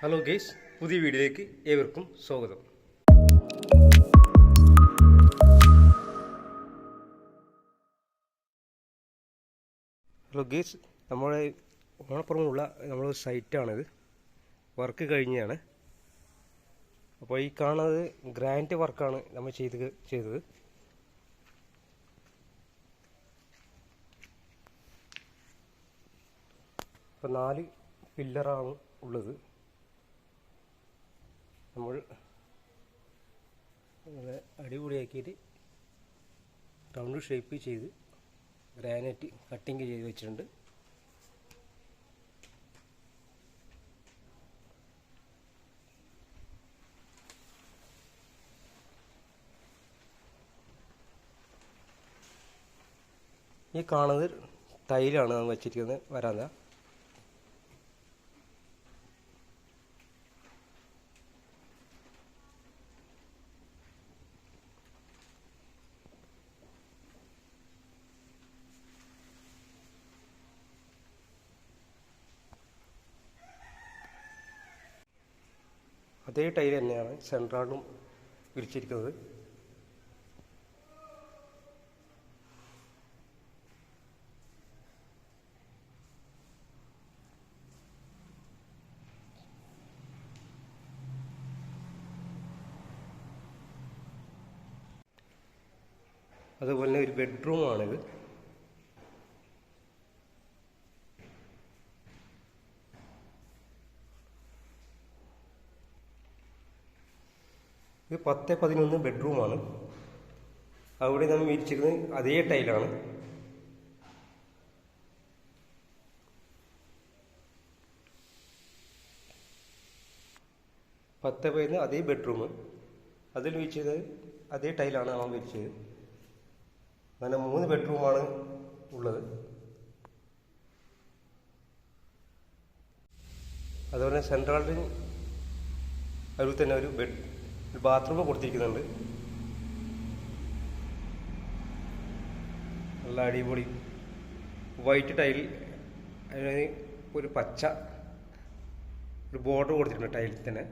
Hello guys, പുതിയ വീഡിയോയിലേക്ക് ഏവർക്കും സ്വാഗതം. ഹലോ ഗൈസ്, നമ്മുടെ ഓണപ്പുറമുള്ള നമ്മുടെ സൈറ്റാണിത്. വർക്ക് കഴിഞ്ഞാണ്. അപ്പോൾ ഈ കാണുന്നത് ഗ്രാൻഡ് വർക്കാണ് നമ്മൾ ചെയ്തത്. അപ്പോൾ 4 പില്ലറാണ് ഉള്ളത്. നമ്മൾ അടിപൊളിയാക്കിയിട്ട് റൗണ്ട് ഷേപ്പ് ചെയ്ത് ഗ്രാനൈറ്റ് കട്ടിങ് ചെയ്ത് വെച്ചിട്ടുണ്ട്. ഈ കാണുന്നത് ടൈലാണ് നമ്മൾ വെച്ചിരിക്കുന്നത് വരാന്ത. അതേ ടൈൽ തന്നെയാണ് സെൻട്രാളും വിരിച്ചിരിക്കുന്നത്. അതുപോലെ തന്നെ ഒരു ബെഡ്റൂമാണിത്. ഇത് 10-11 ബെഡ്റൂമാണ്. അവിടെ നമ്മൾ വിരിച്ചിരിക്കുന്നത് അതേ ടൈലാണ്. അതേ ബെഡ്റൂം, അതിൽ വിരിച്ചത് അതേ ടൈലാണ് നമ്മൾ വിരിച്ചത്. അങ്ങനെ 3 ബെഡ്റൂമാണ് ഉള്ളത്. അതുപോലെ സെൻട്രലിൽ അതിൽ തന്നെ ഒരു ബാത്റൂം കൊടുത്തിരിക്കുന്നുണ്ട്. നല്ല അടിപൊളി വൈറ്റ് ടൈൽ, അതിന് ഒരു പച്ച ഒരു ബോർഡർ കൊടുത്തിട്ടുണ്ട് ടൈലിൽ തന്നെ.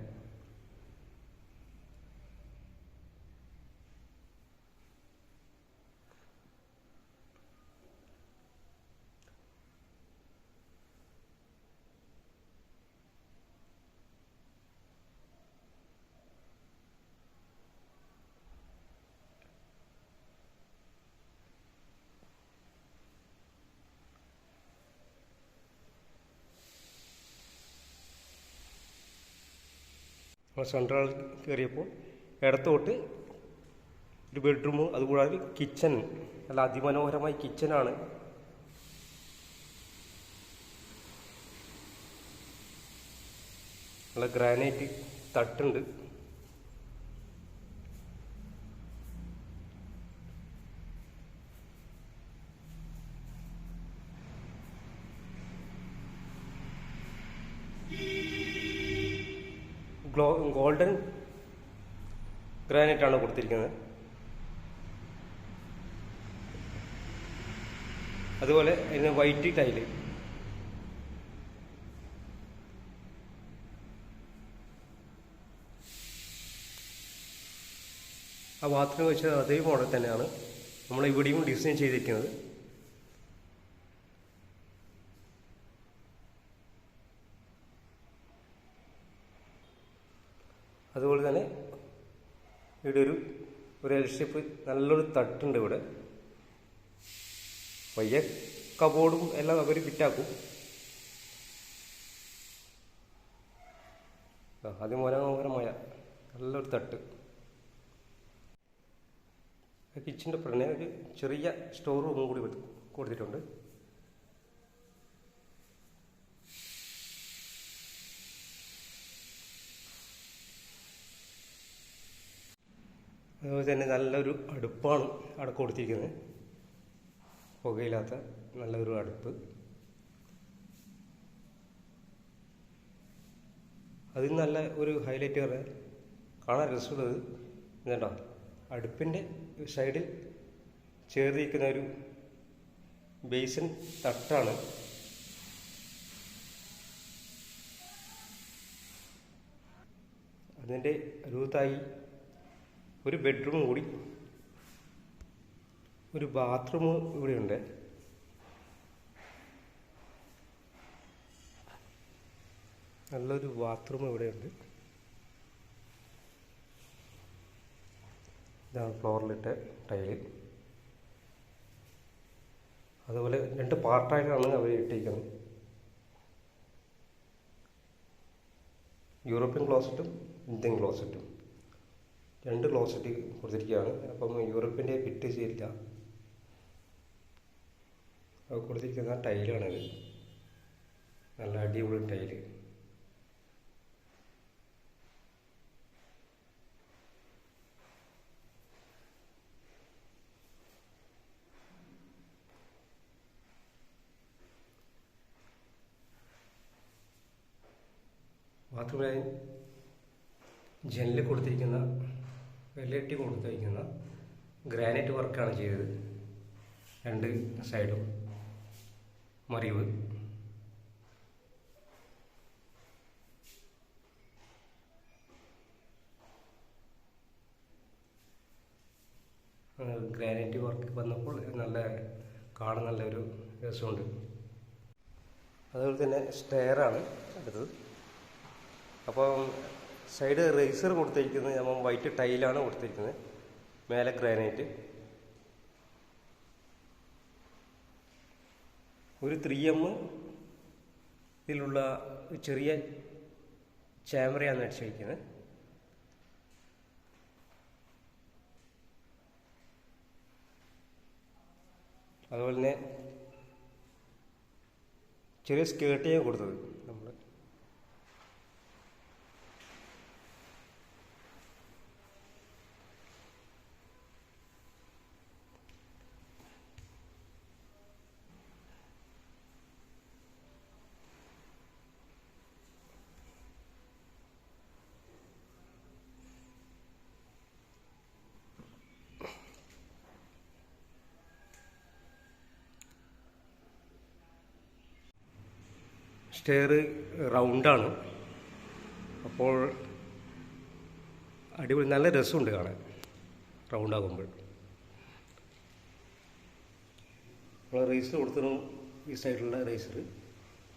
സെൻട്രൽ കയറിയപ്പോൾ ഇടത്തോട്ട് ഒരു ബെഡ്റൂമും അതുകൂടാതെ കിച്ചൺ, നല്ല അതിമനോഹരമായ കിച്ചനാണ്. നല്ല ഗ്രാനൈറ്റ് തട്ടുണ്ട്. ഗോൾഡൻ ഗ്രാനൈറ്റ് ആണ് കൊടുത്തിരിക്കുന്നത്. അതുപോലെ അതിന് വൈറ്റ് ടൈല്. ആ ബാത്റൂം വെച്ചത് അതേ മോഡൽ തന്നെയാണ് നമ്മൾ ഇവിടെയും ഡിസൈൻ ചെയ്തിരിക്കുന്നത്. അതുപോലെ തന്നെ ഇവിടെ ഒരു എൽ ഷേപ്പ് നല്ലൊരു തട്ടുണ്ട്. ഇവിടെ പയ്യെ കബോർഡും എല്ലാം അവർ ഫിറ്റാക്കും. അതിമനോഹരമായ നല്ലൊരു തട്ട്. കിച്ചൻ്റെ പുറമെ ഒരു ചെറിയ സ്റ്റോർ റൂമും കൂടി കൊടുത്തിട്ടുണ്ട്. അതുപോലെ തന്നെ നല്ലൊരു അടുപ്പാണ് അവിടെ കൊടുത്തിരിക്കുന്നത്. പുകയില്ലാത്ത നല്ലൊരു അടുപ്പ്. അതിന് നല്ല ഒരു ഹൈലൈറ്റ് കാണാൻ രസമുള്ളത് കേട്ടോ, അടുപ്പിൻ്റെ സൈഡിൽ ചേർന്നിരിക്കുന്ന ഒരു ബേസിൻ തട്ടാണ്. ഇതിൻ്റെ അരുവത്തായി ഒരു ബെഡ്റൂം കൂടി, ഒരു ബാത്റൂം ഇവിടെയുണ്ട്. നല്ലൊരു ബാത്റൂം ഇവിടെയുണ്ട്. ഇതാണ് ഫ്ലോറിലിട്ട ടൈല്. അതുപോലെ 2 പാർട്ടായിട്ടാണ് അവർ ഇട്ടിരിക്കുന്നത്. യൂറോപ്യൻ ക്ലോസറ്റും ഇന്ത്യൻ ക്ലോസറ്റും 2 ക്ലോസറ്റ് കൊടുത്തിരിക്കുകയാണ്. അപ്പം യൂറോപ്പിൻ്റെ ഫിറ്റ് ചെയ്തില്ല. അത് കൊടുത്തിരിക്കുന്ന ടൈലാണിത്. നല്ല അടിപൊളി ടൈല്. ബാത്റൂമിലായി ജനലിൽ കൊടുത്തിരിക്കുന്ന വെള്ളട്ടി കൊടുത്തിരിക്കുന്ന ഗ്രാനൈറ്റ് വർക്കാണ് ചെയ്തത്. 2 സൈഡും മറിവ്. ഗ്രാനൈറ്റ് വർക്ക് വന്നപ്പോൾ കാണാൻ നല്ലൊരു രസമുണ്ട്. അതുപോലെ തന്നെ സ്റ്റെയറാണ് അടുത്തത്. അപ്പം സൈഡ് റേസർ കൊടുത്തിരിക്കുന്നത് നമ്മൾ വൈറ്റ് ടൈലാണ് കൊടുത്തിരിക്കുന്നത്. മേലെ ഗ്രാനൈറ്റ്. ഒരു 3M ഇതിലുള്ള ചെറിയ ക്യാമറയാണ് അടിച്ചിരിക്കുന്നത്. അതുപോലെ തന്നെ ചെറിയ സ്കേർട്ടിയാണ് കൊടുത്തത് നമ്മൾ. സ്റ്റെയർ റൗണ്ടാണ്. അപ്പോൾ അടിപൊളി നല്ല രസമുണ്ട് കാണാൻ റൗണ്ടാകുമ്പോൾ. നമ്മൾ റേസർ കൊടുത്തതും ഈ സൈഡിലുള്ള റേസർ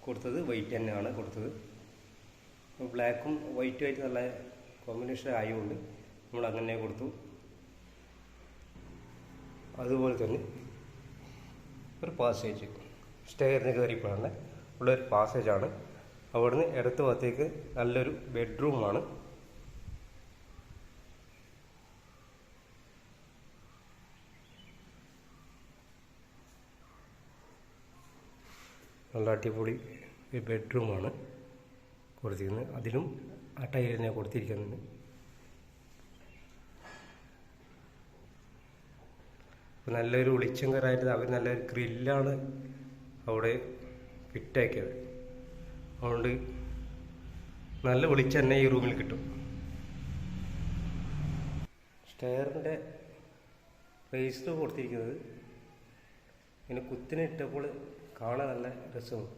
കൊടുത്തത് വൈറ്റ് തന്നെയാണ് കൊടുത്തത്. ബ്ലാക്കും വൈറ്റുമായിട്ട് നല്ല കോമ്പിനേഷൻ ആയതുകൊണ്ട് നമ്മൾ അങ്ങനെ കൊടുത്തു. അതുപോലെ തന്നെ ഒരു പാസേജ് സ്റ്റെയറിന് കയറിയപ്പോഴാണ് ഉള്ളൊരു പാസേജാണ്. അവിടുന്ന് ഇടത്ത് ഭാഗത്തേക്ക് നല്ലൊരു ബെഡ്റൂമാണ്. നല്ല അടിപൊളി ഒരു ബെഡ്റൂമാണ് കൊടുത്തിരിക്കുന്നത്. അതിലും ആ ടൈൽ തന്നെ കൊടുത്തിരിക്കുന്നുണ്ട്. നല്ലൊരു വെളിച്ചം കയറായിട്ട് അവർ നല്ലൊരു ഗ്രില്ലാണ് അവിടെ ഫിറ്റാക്കിയത്. അതുകൊണ്ട് നല്ല വെളിച്ചം തന്നെ ഈ റൂമിൽ കിട്ടും. സ്റ്റെയറിൻ്റെ റേസർ കൊടുത്തിരിക്കുന്നത് ഇങ്ങനെ കുത്തിനെ ഇട്ടപ്പോൾ കാണാൻ നല്ല രസമാണ്.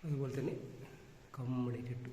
അതുപോലെ തന്നെ കംപ്ലീറ്റ് ഇട്ടു.